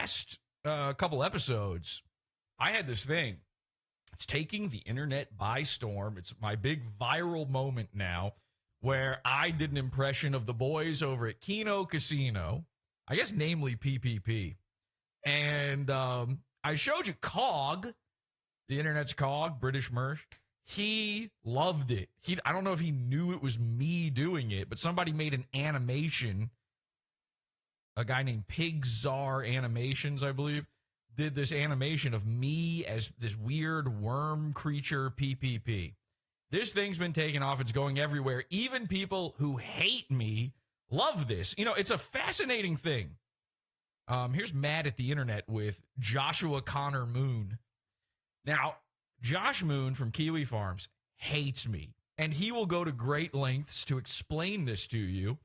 last couple episodes, I had this thing. It's taking the internet by storm. It's my big viral moment now where I did an impression of the boys over at Keno Casino, I guess namely PPP. And I showed you Cog, the internet's Cog, British Mersh. He loved it. I don't know if he knew it was me doing it, but somebody made an animation. A guy named Pigzar Animations, I believe, did this animation of me as this weird worm creature PPP. This thing's been taken off. It's going everywhere. Even people who hate me love this. You know, it's a fascinating thing. Here's Mad at the Internet with Joshua Connor Moon. Now, Josh Moon from Kiwi Farms hates me, and he will go to great lengths to explain this to you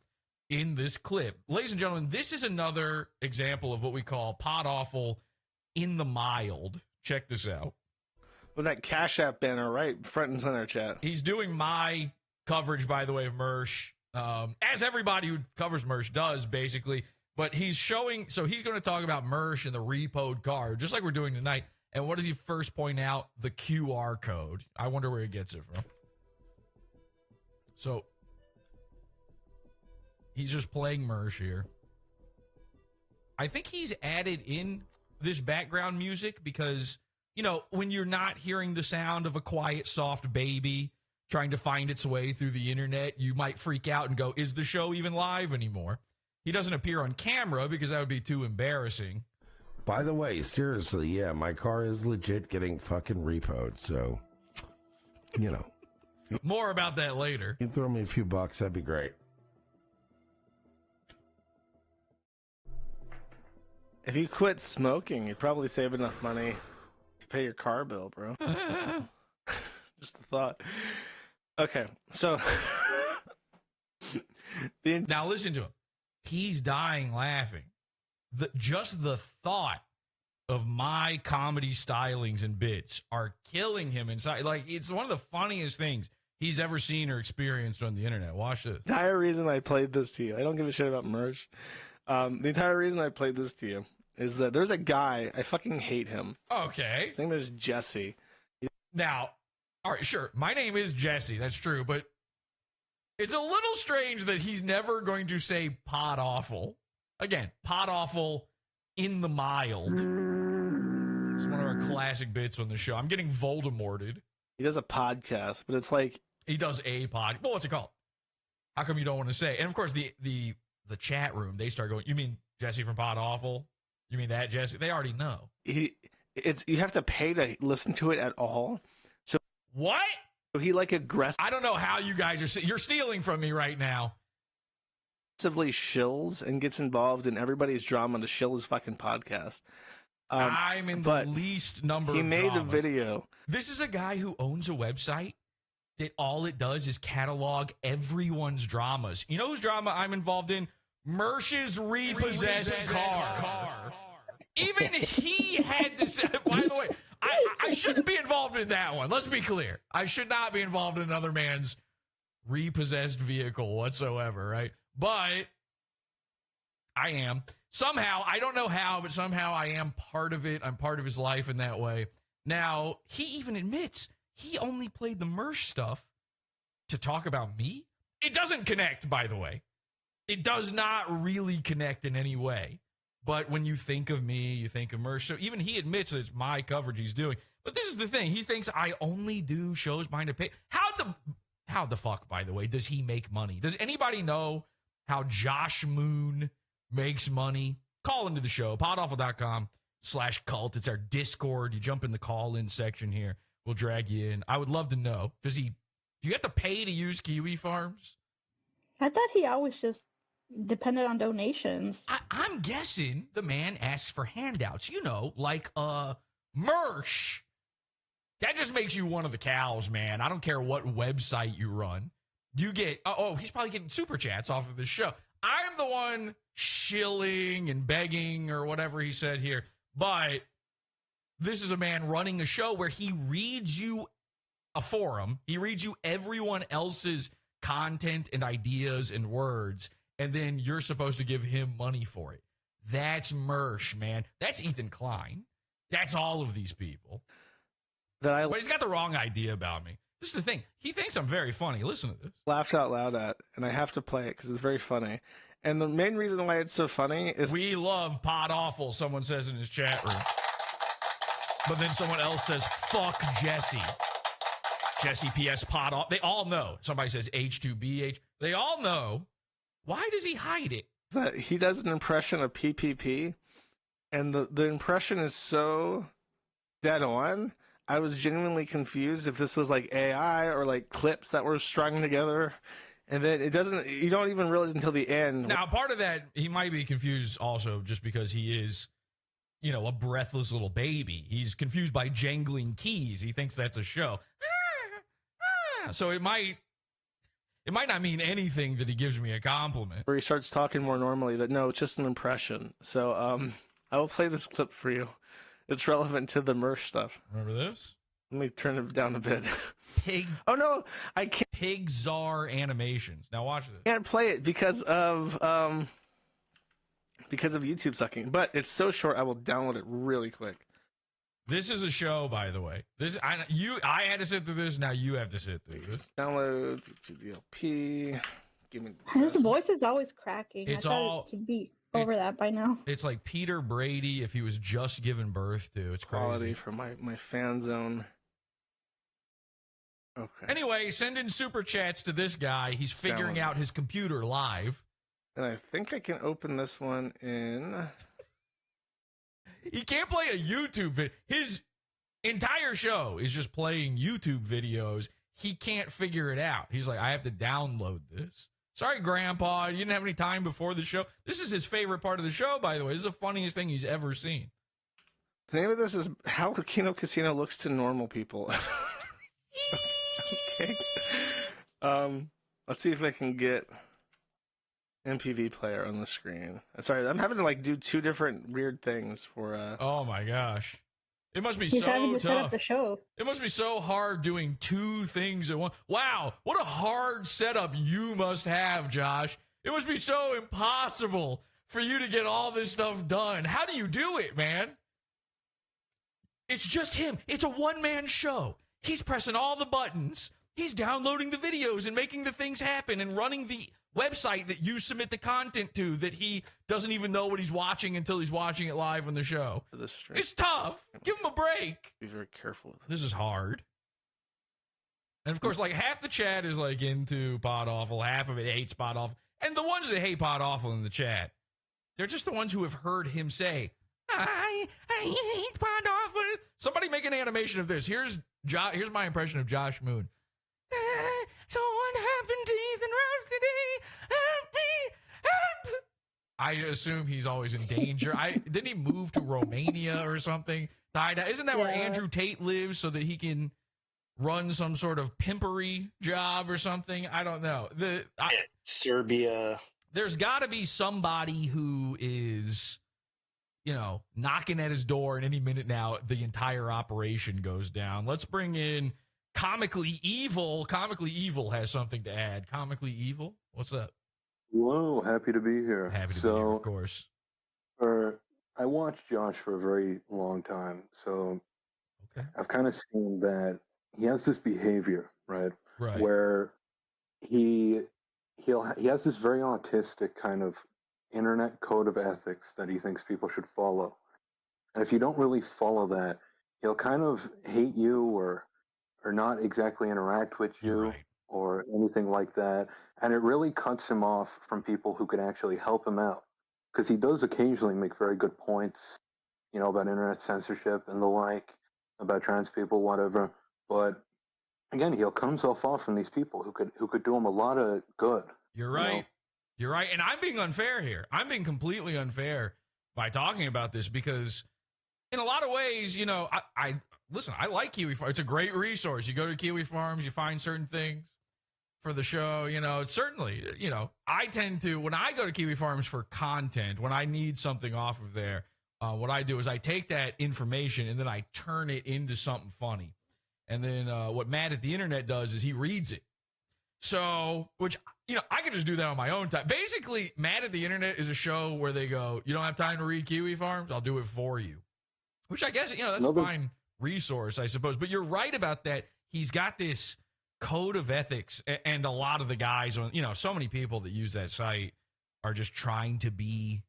in this clip. Ladies and gentlemen, this is another example of what we call Podawful in the mild. Check this out. With that Cash App banner right front and center, chat. He's doing my coverage, by the way, of Mersh, as everybody who covers Mersh does, basically. But he's showing, so he's going to talk about Mersh and the repoed card, just like we're doing tonight. And what does he first point out? The QR code. I wonder where he gets it from. So he's just playing Mersh here. I think he's added in this background music because, you know, when you're not hearing the sound of a quiet, soft baby trying to find its way through the internet, you might freak out and go, is the show even live anymore? He doesn't appear on camera because that would be too embarrassing. By the way, seriously, yeah, my car is legit getting fucking repoed, so, you know. More about that later. You throw me a few bucks, that'd be great. If you quit smoking, you'd probably save enough money to pay your car bill, bro. Just a thought. Okay, so... Now listen to him. He's dying laughing. Just the thought of my comedy stylings and bits are killing him inside. Like, it's one of the funniest things he's ever seen or experienced on the internet. Watch this. The entire reason I played this to you, I don't give a shit about Mersh. The entire reason I played this to you is that there's a guy, I fucking hate him. Okay. His name is Jesse. Now, all right, sure. My name is Jesse. That's true. But it's a little strange that he's never going to say Podawful. Again, Podawful in the mild. It's one of our classic bits on the show. I'm getting Voldemorted. He does a podcast, but it's like... He does a pod. Well, what's it called? How come you don't want to say? And, of course, the chat room, they start going, you mean Jesse from Podawful? You mean that, Jesse? They already know. You have to pay to listen to it at all. So what? So he like aggressively... I don't know how you guys are... You're stealing from me right now. Shills and gets involved in everybody's drama to shill his fucking podcast. I'm in the least number of He made drama. a video. This is a guy who owns a website that all it does is catalog everyone's dramas. You know whose drama I'm involved in? Mersh's repossessed car. Even he had this. By the way, I shouldn't be involved in that one. Let's be clear. I should not be involved in another man's repossessed vehicle whatsoever, right? But I am. Somehow, I don't know how, but somehow I am part of it. I'm part of his life in that way. Now, he even admits he only played the Mersh stuff to talk about me. It doesn't connect, by the way. It does not really connect in any way. But when you think of me, you think of Mersh. So even he admits that it's my coverage he's doing. But this is the thing. He thinks I only do shows behind a pay. How the fuck, by the way, does he make money? Does anybody know how Josh Moon makes money? Call into the show, podawful.com/cult. It's our Discord. You jump in the call-in section here. We'll drag you in. I would love to know. Do you have to pay to use Kiwi Farms? I thought he always just depended on donations. I'm guessing the man asks for handouts, you know, like Mersh. That just makes you one of the cows, man. I don't care what website you run. You get, he's probably getting super chats off of this show. I'm the one shilling and begging or whatever he said here. But this is a man running a show where he reads you a forum. He reads you everyone else's content and ideas and words. And then you're supposed to give him money for it. That's Mersh, man. That's Ethan Klein. That's all of these people. That I But he's got the wrong idea about me. This is the thing. He thinks I'm very funny. Listen to this. laughed out loud at, and I have to play it because it's very funny. And the main reason why it's so funny is We love Podawful, someone says in his chat room. But then someone else says, fuck Jesse. Jesse PS Podawful. They all know. Somebody says H2BH. They all know. Why does he hide it? that he does an impression of PPP, and the impression is so dead on. I was genuinely confused if this was like AI or like clips that were strung together, and then you don't even realize until the end. Now, part of that, he might be confused also just because he is, a breathless little baby. He's confused by jangling keys. He thinks that's a show. So it might not mean anything that he gives me a compliment. Where he starts talking more normally, that no, it's just an impression. So I will play this clip for you. It's relevant to the Mersh stuff. Remember this? Let me turn it down a bit. Pig. Oh no, I can't. Pigzar animations. Now watch this. Can't play it because of YouTube sucking. But it's so short, I will download it really quick. This is a show, by the way. I had to sit through this. Now you have to sit through this. Download to DLP. Give me. His voice is always cracking. It's I thought all- it could be over that by now. It's like Peter Brady if he was just given birth to. It's Quality crazy. for my fan zone. Okay. Anyway, send in super chats to this guy. He's figuring downloading. out his computer live. And I think I can open this one in. He can't play a YouTube video. His entire show is just playing YouTube videos. He can't figure it out. He's like, I have to download this. Sorry, Grandpa. You didn't have any time before the show. This is his favorite part of the show, by the way. This is the funniest thing he's ever seen. The name of this is How the Kino Casino Looks to Normal People. Okay. Let's see if I can get MPV player on the screen. Sorry, I'm having to do two different weird things for Oh, my gosh. It must be He's having so to set up tough. the show. It must be so hard doing two things at once. Wow, what a hard setup you must have, Josh. It must be so impossible for you to get all this stuff done. How do you do it, man? It's just him. It's a one-man show. He's pressing all the buttons. He's downloading the videos and making the things happen and running the website that you submit the content to that he doesn't even know what he's watching until he's watching it live on the show. this stream. It's tough. Give him a break. Be very careful with This is hard. And of course, half the chat is into Podawful, half of it hates Podawful. And the ones that hate Podawful in the chat, they're just the ones who have heard him say, I hate Podawful. Somebody make an animation of this. Here's my impression of Josh Moon. So what happened to Ethan Rose today? Help me! Help! I assume he's always in danger. Didn't he move to Romania or something? Isn't that where Yeah. Andrew Tate lives so that he can run some sort of pimpery job or something? I don't know. Serbia. There's got to be somebody who is, knocking at his door, and any minute now, the entire operation goes down. Let's bring in Comically Evil. Comically Evil has something to add. Comically Evil? What's up? Whoa, happy to be here. Happy to be here, of course. I watched Josh for a very long time, so Okay. I've kind of seen that he has this behavior, right? Right. Where he has this very autistic kind of internet code of ethics that he thinks people should follow. And if you don't really follow that, he'll kind of hate you or not exactly interact with you. You're right. Or anything like that. And it really cuts him off from people who could actually help him out. Because he does occasionally make very good points, about internet censorship and the like, about trans people, whatever. But again, he'll cut himself off from these people who could do him a lot of good. You're right. You're right. And I'm being unfair here. I'm being completely unfair by talking about this because in a lot of ways, listen, I like Kiwi Farms. It's a great resource. You go to Kiwi Farms, you find certain things for the show. Certainly, I tend to, when I go to Kiwi Farms for content, when I need something off of there, what I do is I take that information and then I turn it into something funny. And then what Matt at the internet does is he reads it. So, which I could just do that on my own time. Basically, Mad at the Internet is a show where they go, you don't have time to read Kiwi Farms? I'll do it for you. Which I guess, that's a fine resource, I suppose. But you're right about that. He's got this code of ethics, and a lot of the guys on, so many people that use that site are just trying to be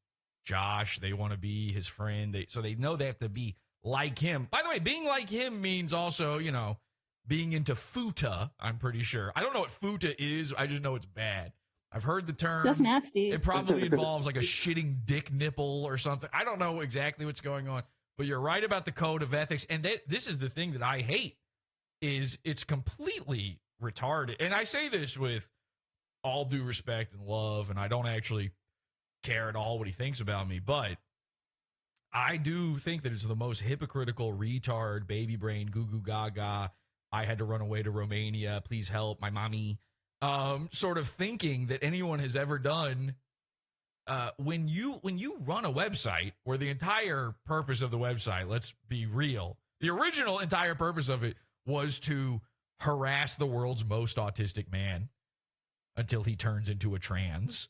Josh. They want to be his friend. So they know they have to be like him. By the way, being like him means also, being into futa, I'm pretty sure. I don't know what futa is. I just know it's bad. I've heard the term. That's nasty. It probably involves like a shitting dick nipple or something. I don't know exactly what's going on. But you're right about the code of ethics. And this is the thing that I hate, is it's completely retarded. And I say this with all due respect and love, and I don't actually care at all what he thinks about me. But I do think that it's the most hypocritical, retard, baby brain, goo goo gaga, I had to run away to Romania, please help, my mommy, sort of thinking that anyone has ever done. When you run a website where the entire purpose of the website, let's be real, the original entire purpose of it was to harass the world's most autistic man until he turns into a trans.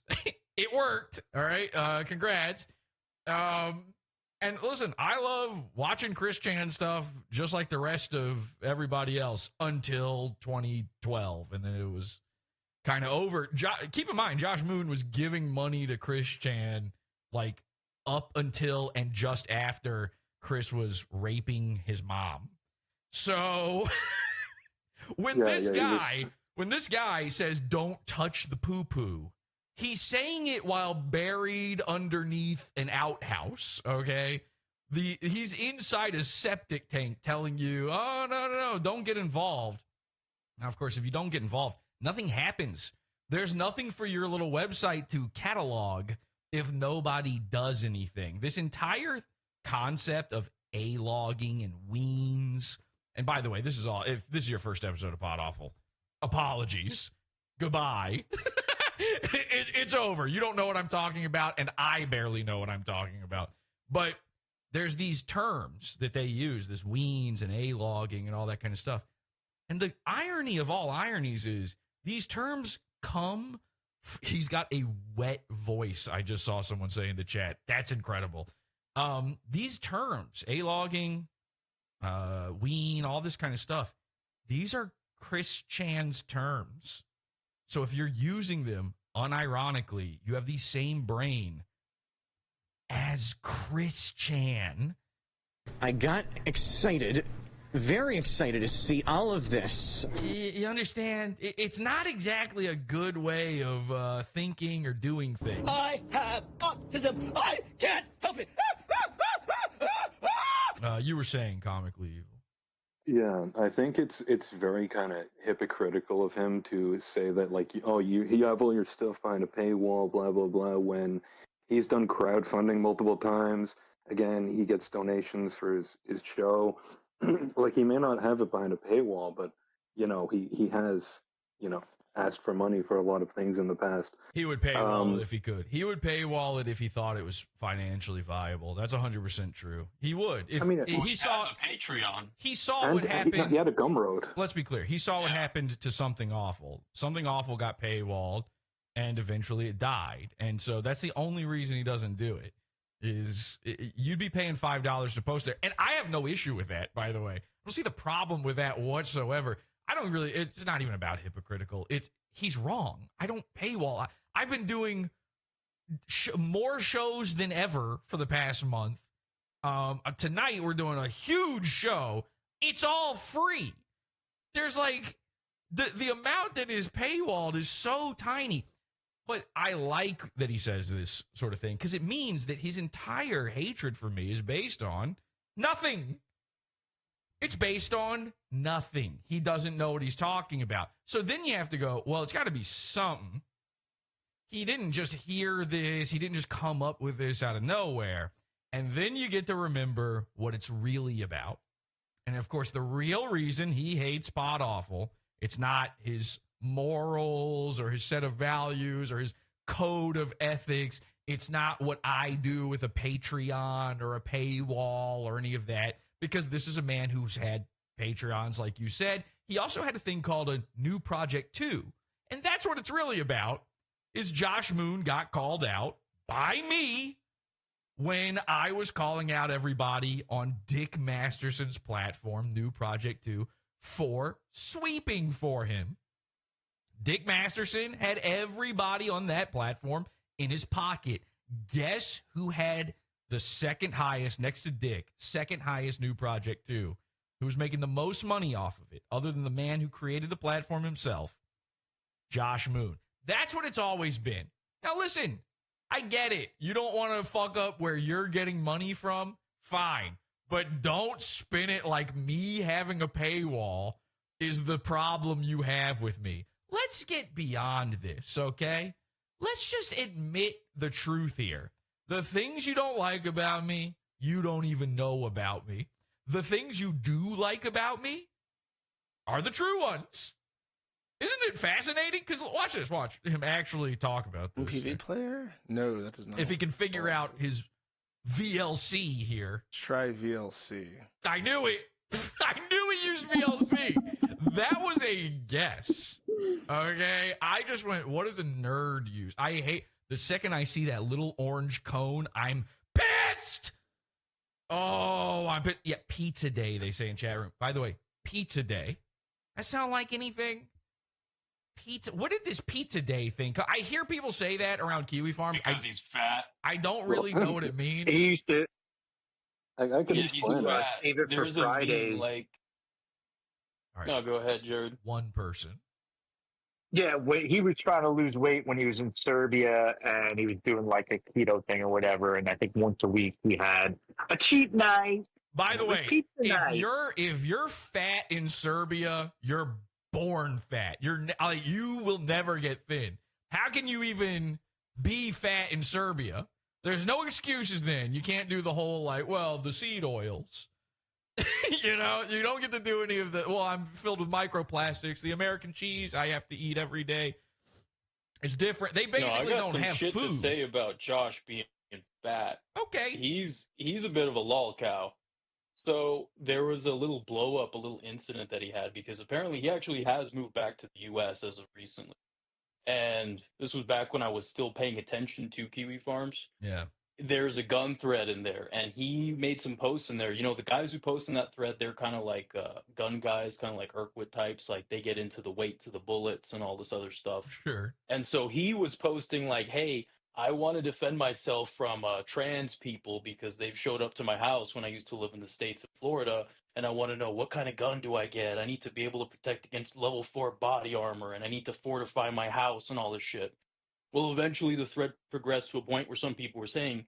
It worked. All right. Congrats. And listen, I love watching Chris Chan stuff just like the rest of everybody else until 2012. And then it was kind of over. Keep in mind, Josh Moon was giving money to Chris Chan like up until and just after Chris was raping his mom. So when this guy says don't touch the poo-poo, he's saying it while buried underneath an outhouse, okay? He's inside a septic tank telling you, oh, no, don't get involved. Now, of course, if you don't get involved, nothing happens. There's nothing for your little website to catalog if nobody does anything. This entire concept of A-logging and weens, and by the way, this is all, if this is your first episode of Podawful, apologies. Goodbye. It's over. You don't know what I'm talking about, and I barely know what I'm talking about. But there's these terms that they use, this weens and A-logging and all that kind of stuff. And the irony of all ironies is these terms come, he's got a wet voice. I just saw someone say in the chat. That's incredible. These terms, A-logging, ween, all this kind of stuff, these are Chris Chan's terms. So if you're using them unironically, you have the same brain as Chris Chan. I got excited, very excited to see all of this. You understand? It's not exactly a good way of thinking or doing things. I have autism. I can't help it. You were saying comically evil. Yeah, I think it's very kind of hypocritical of him to say that, like, oh, you have all your stuff behind a paywall, blah blah blah, when he's done crowdfunding multiple times. Again, he gets donations for his show. Like, he may not have it behind a paywall, but he has asked for money for a lot of things in the past. He would paywall it if he could. He would paywall it if he thought it was financially viable. That's 100% true. He would. If he saw a Patreon. He saw what happened. He had a Gumroad. Let's be clear. He saw what happened to Something Awful. Something Awful got paywalled, and eventually it died. And so that's the only reason he doesn't do it. You'd be paying $5 to post there. And I have no issue with that, by the way. I don't see the problem with that whatsoever. It's not even about hypocritical. He's wrong. I don't paywall. I've been doing more shows than ever for the past month. Tonight we're doing a huge show. It's all free. There's like, the amount that is paywalled is so tiny. But I like that he says this sort of thing because it means that his entire hatred for me is based on nothing. It's based on nothing. He doesn't know what he's talking about. So then you have to go, well, it's got to be something. He didn't just hear this. He didn't just come up with this out of nowhere. And then you get to remember what it's really about. And, of course, the real reason he hates Podawful, it's not his morals or his set of values or his code of ethics. It's not what I do with a Patreon or a paywall or any of that. Because this is a man who's had Patreons, like you said. He also had a thing called a New Project 2. And that's what it's really about, is Josh Moon got called out by me when I was calling out everybody on Dick Masterson's platform, New Project 2, for sweeping for him. Dick Masterson had everybody on that platform in his pocket. Guess who had the second highest, next to Dick, second highest New Project 2, who was making the most money off of it, other than the man who created the platform himself? Josh Moon. That's what it's always been. Now, listen, I get it. You don't want to fuck up where you're getting money from. Fine. But don't spin it like me having a paywall is the problem you have with me. Let's get beyond this, okay? Let's just admit the truth here. The things you don't like about me, you don't even know about me. The things you do like about me are the true ones. Isn't it fascinating? Because watch this. Watch him actually talk about this. MPV player? No, that does not. If he can figure out his VLC here. Try VLC. I knew it. I knew he used VLC. That was a guess. Okay? I just went, what does a nerd use? I hate, the second I see that little orange cone, I'm pissed. Oh, I'm pissed. Yeah, pizza day, they say in chat room. By the way, pizza day. That sound like anything? Pizza. What did this pizza day thing? I hear people say that around Kiwi Farms. Because he's fat. I don't really know what it means. He used to. I can Yeah, he's explain it. fat. Save it for There's a Fridays. meme, like, All right. no, go ahead, Jared. One person. Yeah, he was trying to lose weight when he was in Serbia, and he was doing like a keto thing or whatever. And I think once a week he had a cheat night. By the It was way, pizza night. if you're fat in Serbia, you're born fat. You will never get thin. How can you even be fat in Serbia? There's no excuses then. You can't do the whole like, well, the seed oils. You know, you don't get to do any of the, well, I'm filled with microplastics. The American cheese I have to eat every day. It's different. They basically I got don't some have shit food. to say about Josh being fat. Okay. He's a bit of a lol cow. So there was a little blow up, a little incident that he had because apparently he actually has moved back to the U.S. as of recently. And this was back when I was still paying attention to Kiwi Farms. Yeah. There's a gun thread in there, and he made some posts in there. You know, the guys who post in that thread, they're kind of like gun guys, kind of like Urquhart types. Like they get into the weight to the bullets and all this other stuff. Sure. And so he was posting like, hey, I want to defend myself from trans people because they've showed up to my house when I used to live in the States of Florida, and I want to know what kind of gun do I get? I need to be able to protect against level 4 body armor, and I need to fortify my house and all this shit. Well, eventually the thread progressed to a point where some people were saying,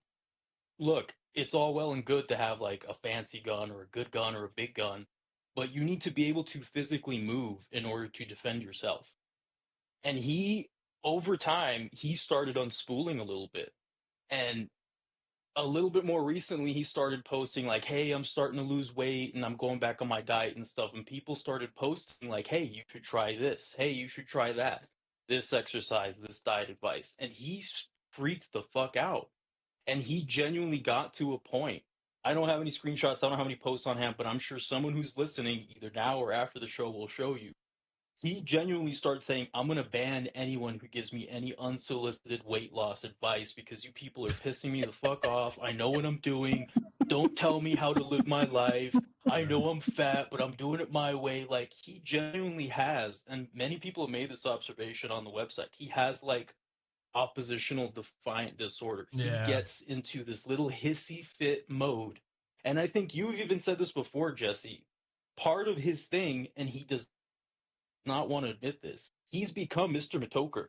look, it's all well and good to have like a fancy gun or a good gun or a big gun, but you need to be able to physically move in order to defend yourself. And he, over time, he started unspooling a little bit. And a little bit more recently, he started posting like, hey, I'm starting to lose weight and I'm going back on my diet and stuff. And people started posting like, hey, you should try this. Hey, you should try that. This exercise, this diet advice. And he freaked the fuck out. And he genuinely got to a point. I don't have any screenshots. I don't have any posts on hand, but I'm sure someone who's listening, either now or after the show, will show you. He genuinely starts saying, I'm going to ban anyone who gives me any unsolicited weight loss advice because you people are pissing me the fuck off. I know what I'm doing. Don't tell me how to live my life. I know I'm fat, but I'm doing it my way. Like, he genuinely has, and many people have made this observation on the website, he has, like, oppositional defiant disorder. Yeah. He gets into this little hissy fit mode. And I think you've even said this before, Jesse. Part of his thing, and he does not want to admit this, he's become Mr. Matoker.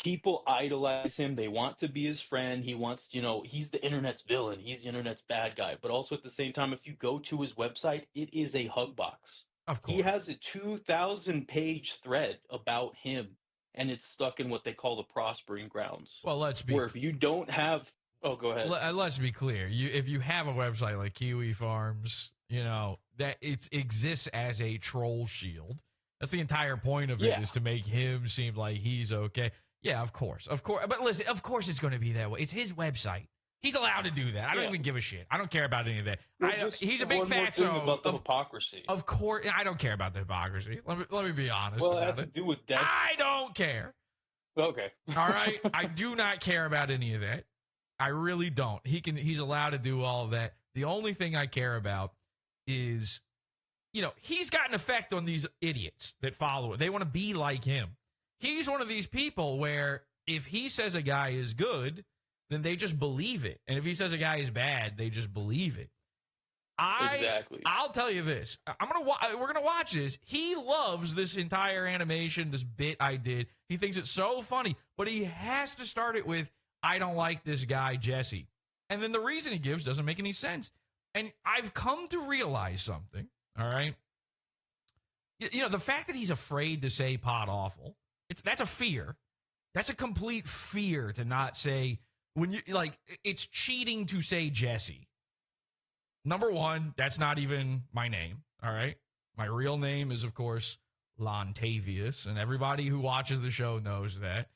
People idolize him. They want to be his friend. He wants, you know, he's the internet's villain. He's the internet's bad guy. But also at the same time, if you go to his website, it is a hug box. Of course. He has a 2,000-page thread about him, and it's stuck in what they call the prospering grounds. Well, let's be where if you don't have, oh, go ahead. Let's be clear. If you have a website like Kiwi Farms, you know that it exists as a troll shield. That's the entire point of it, is to make him seem like he's okay. Yeah, of course. But listen, of course it's going to be that way. It's his website. He's allowed to do that. I don't even give a shit. I don't care about any of that. Well, He's a big one more fatso. thing about the hypocrisy. Of course, I don't care about the hypocrisy. Let me be honest. Well, it about has to do with death. I don't care. Okay. All right. I do not care about any of that. I really don't. He's allowed to do all of that. The only thing I care about is, he's got an effect on these idiots that follow it. They want to be like him. He's one of these people where if he says a guy is good, then they just believe it. And if he says a guy is bad, they just believe it. Exactly. I'll tell you this. We're gonna watch this. He loves this entire animation, this bit I did. He thinks it's so funny, but he has to start it with, "I don't like this guy, Jesse." And then the reason he gives doesn't make any sense. And I've come to realize something, all right? The fact that he's afraid to say Podawful, that's a fear. That's a complete fear to not say, it's cheating to say Jesse. Number one, that's not even my name, all right? My real name is, of course, Lontavius, and everybody who watches the show knows that.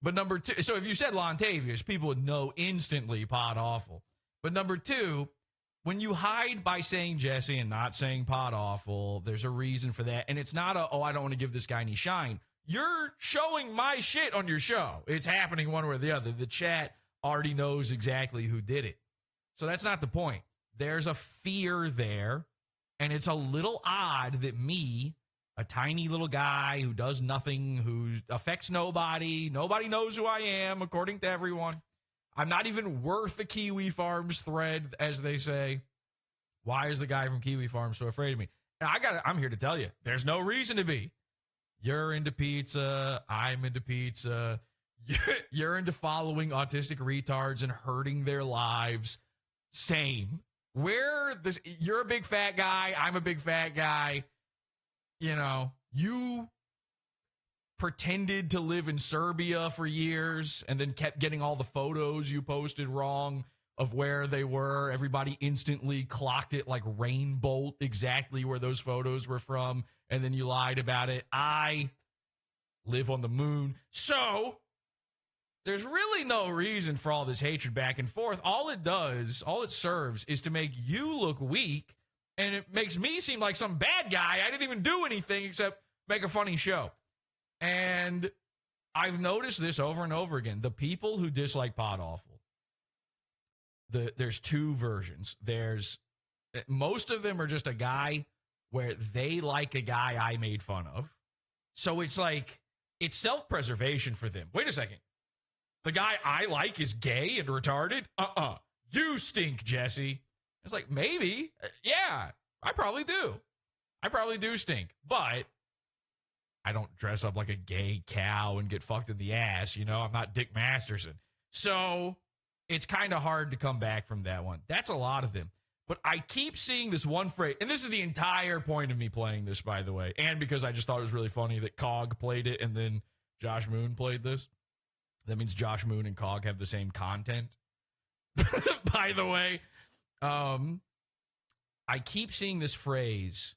But number two, so if you said Lontavius, people would know instantly Podawful. But number two, when you hide by saying Jesse and not saying Podawful, there's a reason for that. And it's not I don't want to give this guy any shine. You're showing my shit on your show. It's happening one way or the other. The chat already knows exactly who did it. So that's not the point. There's a fear there, and it's a little odd that me, a tiny little guy who does nothing, who affects nobody knows who I am, according to everyone. I'm not even worth a Kiwi Farms thread, as they say. Why is the guy from Kiwi Farms so afraid of me? And I'm here to tell you, there's no reason to be. You're into pizza. I'm into pizza. You're into following autistic retards and hurting their lives. Same. You're a big fat guy. I'm a big fat guy. You pretended to live in Serbia for years and then kept getting all the photos you posted wrong of where they were. Everybody instantly clocked it like Rainbolt exactly where those photos were from, and then you lied about it. I live on the moon. So there's really no reason for all this hatred back and forth. All it serves is to make you look weak, and it makes me seem like some bad guy. I didn't even do anything except make a funny show. And I've noticed this over and over again. The people who dislike Podawful, there's two versions. Most of them are just a guy where they like a guy I made fun of. So it's like, it's self-preservation for them. Wait a second. The guy I like is gay and retarded? You stink, Jesse. It's like, maybe. Yeah, I probably do. I probably do stink. But I don't dress up like a gay cow and get fucked in the ass. I'm not Dick Masterson. So it's kind of hard to come back from that one. That's a lot of them. But I keep seeing this one phrase, and this is the entire point of me playing this, by the way, and because I just thought it was really funny that Cog played it and then Josh Moon played this. That means Josh Moon and Cog have the same content. By the way, I keep seeing this phrase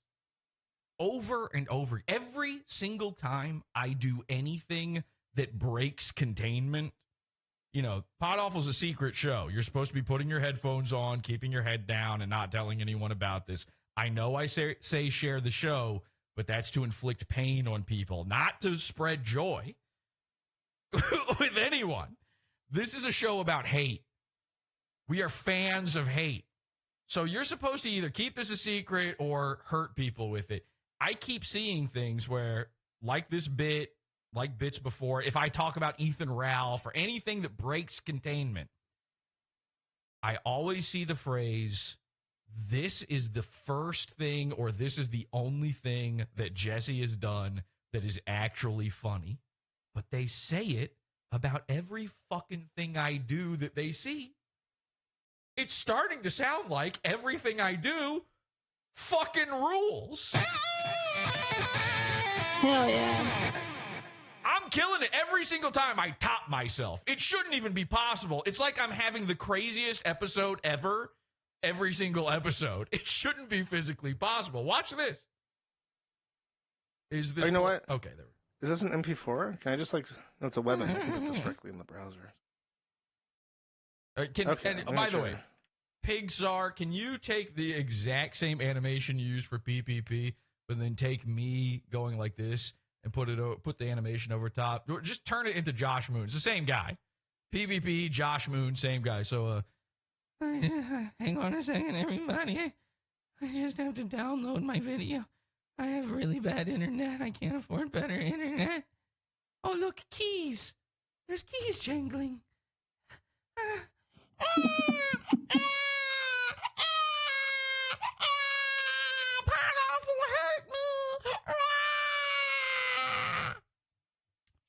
over and over. Every single time I do anything that breaks containment, Podawful's a secret show. You're supposed to be putting your headphones on, keeping your head down, and not telling anyone about this. I know I say share the show, but that's to inflict pain on people, not to spread joy with anyone. This is a show about hate. We are fans of hate. So you're supposed to either keep this a secret or hurt people with it. I keep seeing things where, like this bit, like bits before, if I talk about Ethan Ralph or anything that breaks containment, I always see the phrase, this is the first thing or this is the only thing that Jesse has done that is actually funny. But they say it about every fucking thing I do that they see. It's starting to sound like everything I do fucking rules. Hell yeah. I'm killing it every single time I top myself. It shouldn't even be possible. It's like I'm having the craziest episode ever every single episode. It shouldn't be physically possible. Watch this. Is this? Oh, you know what? Okay, there we go. Is this an MP4? Can I just no, it's a web. I can put this directly in the browser. By the way, Pixar, can you take the exact same animation you used for PPP, but then take me going like this and put the animation over top? Just turn it into Josh Moon. It's the same guy. PPP, Josh Moon, same guy. So, hang on a second, everybody. I just have to download my video. I have really bad internet. I can't afford better internet. Oh, look, keys. There's keys jangling. Podawful hurt me.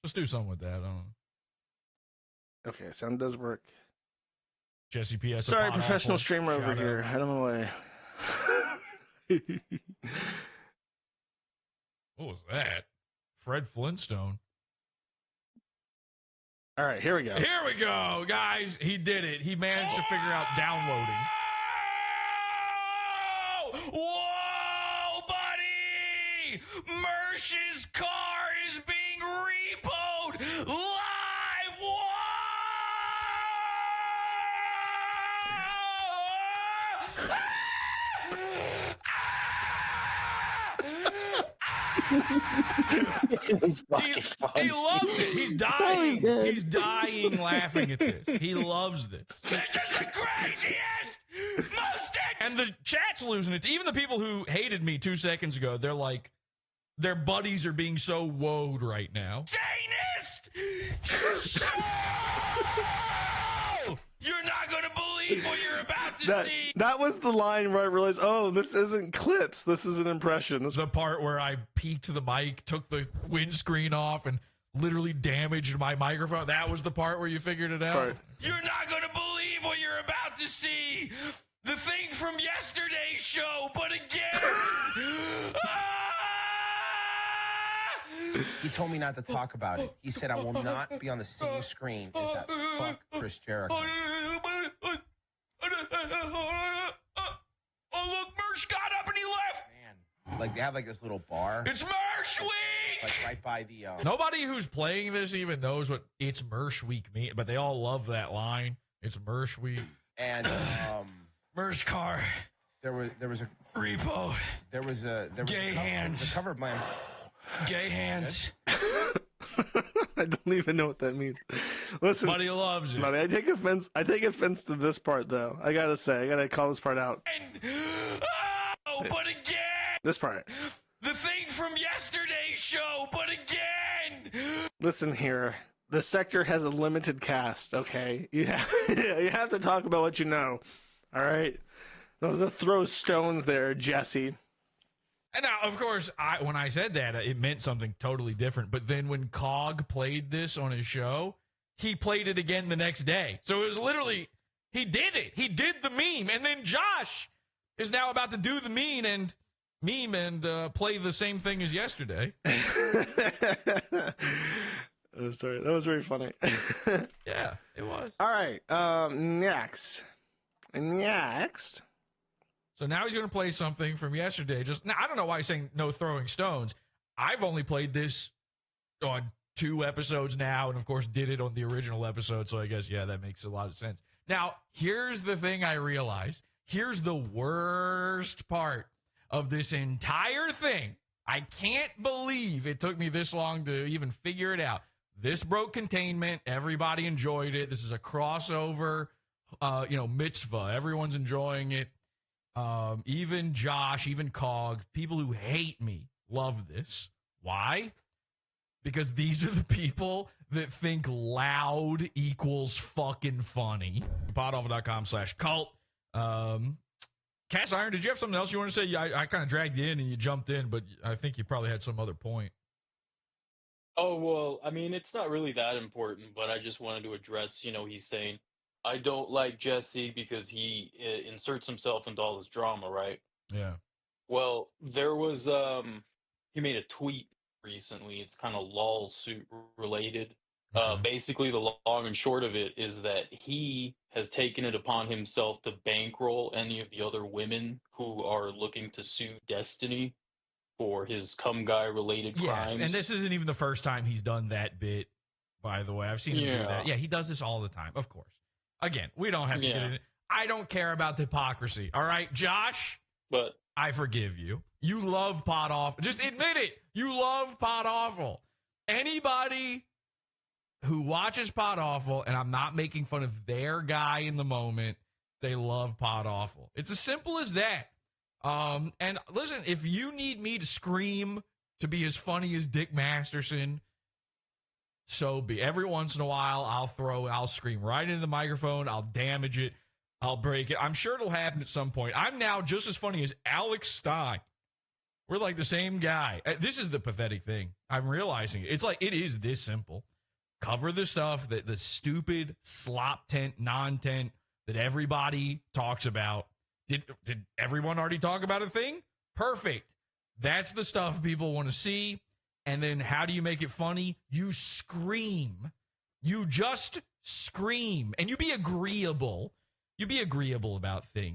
Let's do something with that. I don't know. Okay, sound does work. Jesse P.S. Sorry, professional streamer over here. Head on the way. What was that? Fred Flintstone. All right, here we go. Here we go, guys. He did it. He managed to figure out downloading. Whoa, buddy! Mersh's car is being repoed live. Whoa! He loves it. He's dying. He's dying laughing at this. He loves this. This is the craziest, most. And the chat's losing it. Even the people who hated me 2 seconds ago, they're like, their buddies are being so woed right now. Satanist! You're not going to believe what you're about to see. That was the line where I realized, oh, this isn't clips. This is an impression. This the part where I peeked the mic, took the windscreen off, and literally damaged my microphone. That was the part where you figured it out? Right. You're not going to believe what you're about to see. The thing from yesterday's show, but again. He told me not to talk about it. He said I will not be on the same screen as that fuck Chris Jericho. Oh, look, Mersh got up and he left. Man, like they have like this little bar. It's Mersh Week! Like right by the... Nobody who's playing this even knows what It's Mersh Week means, but they all love that line. It's Mersh Week. And, Mersh car. There was a... Repo. There was Gay hands. The cover of my... Gay hands. I don't even know what that means. Listen, Buddy loves it. Buddy, I take offense to this part, though. I gotta say, I gotta call this part out. But again. This part. The thing from yesterday's show, but again. Listen here. The sector has a limited cast. Okay, you have to talk about what you know. All right. Those throw stones there, Jesse. And now, of course, when I said that, it meant something totally different. But then when Cog played this on his show, he played it again the next day. So it was literally, he did it. He did the meme. And then Josh is now about to do the meme and play the same thing as yesterday. Oh, sorry, that was very funny. Yeah, it was. All right, next. So now he's going to play something from yesterday. Now, I don't know why he's saying no throwing stones. I've only played this on 2 episodes now, and of course did it on the original episode, so I guess, yeah, that makes a lot of sense. Now, here's the thing I realized. Here's the worst part of this entire thing. I can't believe it took me this long to even figure it out. This broke containment. Everybody enjoyed it. This is a crossover, mitzvah. Everyone's enjoying it. Even Josh, even Cog, people who hate me love this. Why? Because these are the people that think loud equals fucking funny. Podawful.com/cult. Cast Iron, did you have something else you want to say? I kind of dragged you in and you jumped in, but I think you probably had some other point. Oh, well, I mean, it's not really that important, but I just wanted to address, he's saying, I don't like Jesse because he inserts himself into all this drama, right? Yeah. Well, there was, he made a tweet recently. It's kind of lawsuit related. Basically, the long and short of it is that he has taken it upon himself to bankroll any of the other women who are looking to sue Destiny for his cum guy related crimes. Yes, and this isn't even the first time he's done that bit, by the way. I've seen him do that. Yeah, he does this all the time, of course. Again, we don't have to get in it. I don't care about the hypocrisy. All right, Josh? But I forgive you. You love Podawful. Just admit it. You love Podawful. Anybody who watches Podawful, and I'm not making fun of their guy in the moment, they love Podawful. It's as simple as that. And listen, if you need me to scream to be as funny as Dick Masterson, so be. Every once in a while, I'll scream right into the microphone. I'll damage it. I'll break it. I'm sure it'll happen at some point. I'm now just as funny as Alex Stein. We're like the same guy. This is the pathetic thing. I'm realizing it. It's like it is this simple. Cover the stuff that the stupid slop tent, non-tent that everybody talks about. Did everyone already talk about a thing? Perfect. That's the stuff people want to see. And then how do you make it funny? You scream. You just scream. And you be agreeable. You be agreeable about things.